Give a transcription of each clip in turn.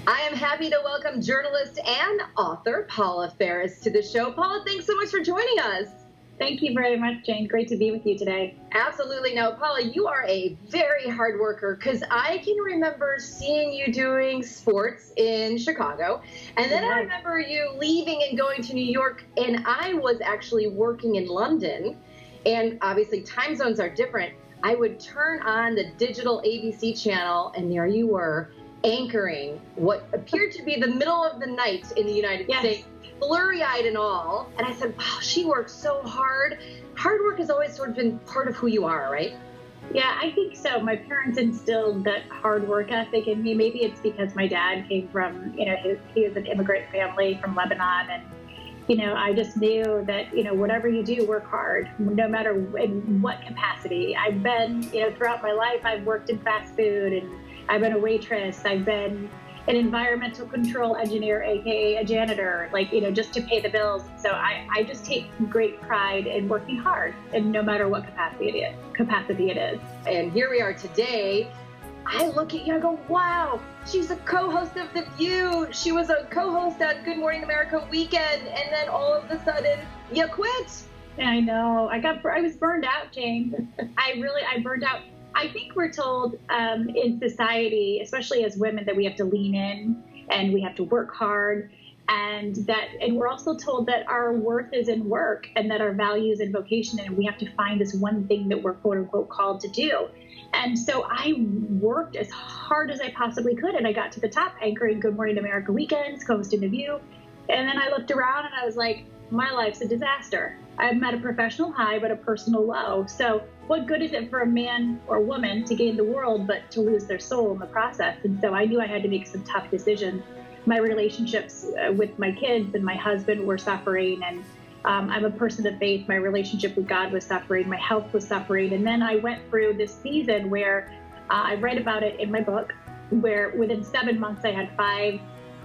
I am happy to welcome journalist and author Paula Faris to the show. Paula, thanks so much for joining us. Thank you very much, Jane. Great to be with you today. Absolutely. Now, Paula, you are a very hard worker because I can remember seeing you doing sports in Chicago. And then I remember you leaving and going to New York, and I was actually working in London. And obviously time zones are different. I would turn on the digital ABC channel, and there you were, anchoring what appeared to be the middle of the night in the United States, blurry-eyed and all. And I said, wow, she works so hard. Hard work has always sort of been part of who you are, right? Yeah, I think so. My parents instilled that hard work ethic in me. Maybe it's because my dad came from, he was an immigrant family from Lebanon. And, I just knew that, whatever you do, work hard, no matter in what capacity. I've been, throughout my life, I've worked in fast food, and I've been a waitress. I've been an environmental control engineer, aka a janitor, just to pay the bills. So I just take great pride in working hard, and no matter what capacity it is. And here we are today. I look at you and I go, wow, she's a co-host of The View. She was a co-host at Good Morning America Weekend, and then all of a sudden, you quit. I know. I was burned out, Jane. I burned out. I think we're told in society, especially as women, that we have to lean in and we have to work hard, and we're also told that our worth is in work, and that our value is in vocation, and we have to find this one thing that we're quote unquote called to do. And so I worked as hard as I possibly could, and I got to the top, anchoring Good Morning America Weekends, co-hosting The View. And then I looked around and I was like, my life's a disaster. I'm at a professional high, but a personal low. So what good is it for a man or woman to gain the world, but to lose their soul in the process? And so I knew I had to make some tough decisions. My relationships with my kids and my husband were suffering, and I'm a person of faith. My relationship with God was suffering. My health was suffering. And then I went through this season where I write about it in my book, where within 7 months I had 5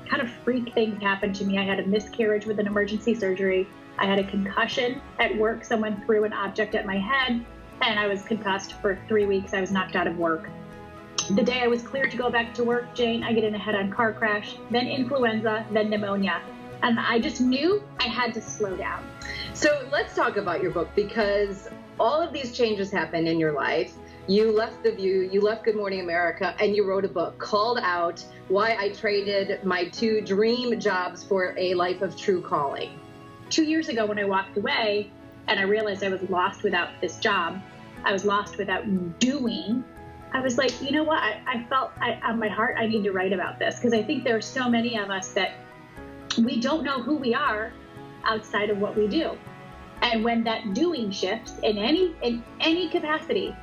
kind of freak things happen to me. I had a miscarriage with an emergency surgery. I had a concussion at work. Someone threw an object at my head, and I was concussed for 3 weeks. I was knocked out of work. The day I was cleared to go back to work, Jane, I get in a head-on car crash, then influenza, then pneumonia. And I just knew I had to slow down. So let's talk about your book, because all of these changes happened in your life. You left The View, you left Good Morning America, and you wrote a book called out Why I Traded My 2 Dream Jobs for a Life of True Calling. 2 years ago, when I walked away and I realized I was lost without this job, I was lost without doing, I was like, you know what? I felt on my heart, I need to write about this, because I think there are so many of us that we don't know who we are outside of what we do. And when that doing shifts in any capacity,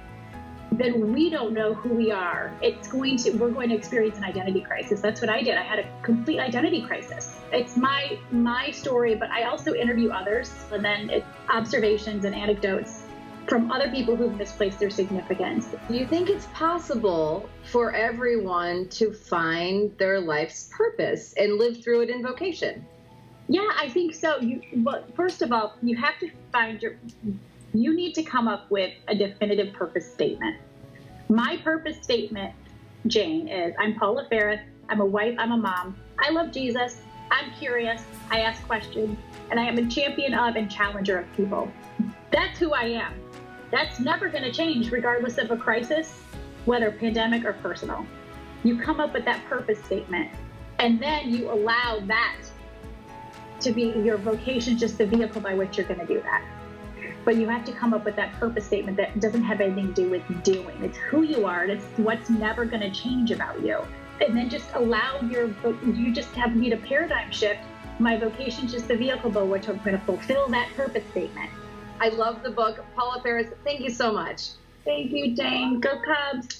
then we don't know who we are. We're going to experience an identity crisis. That's what I did. I had a complete identity crisis. It's my story, but I also interview others, and then it's observations and anecdotes from other people who've misplaced their significance. Do you think it's possible for everyone to find their life's purpose and live through it in vocation? Yeah, I think so. But first of all, you have to you need to come up with a definitive purpose statement. My purpose statement, Jane, is I'm Paula Faris. I'm a wife. I'm a mom. I love Jesus. I'm curious. I ask questions, and I am a champion of and challenger of people. That's who I am. That's never going to change regardless of a crisis, whether pandemic or personal. You come up with that purpose statement, and then you allow that to be your vocation, just the vehicle by which you're going to do that. But you have to come up with that purpose statement that doesn't have anything to do with doing. It's who you are, and it's what's never going to change about you. And then just allow you just need a paradigm shift. My vocation is just the vehicle by which I'm going to fulfill that purpose statement. I love the book. Paula Faris, thank you so much. Thank you, Jane. Go Cubs.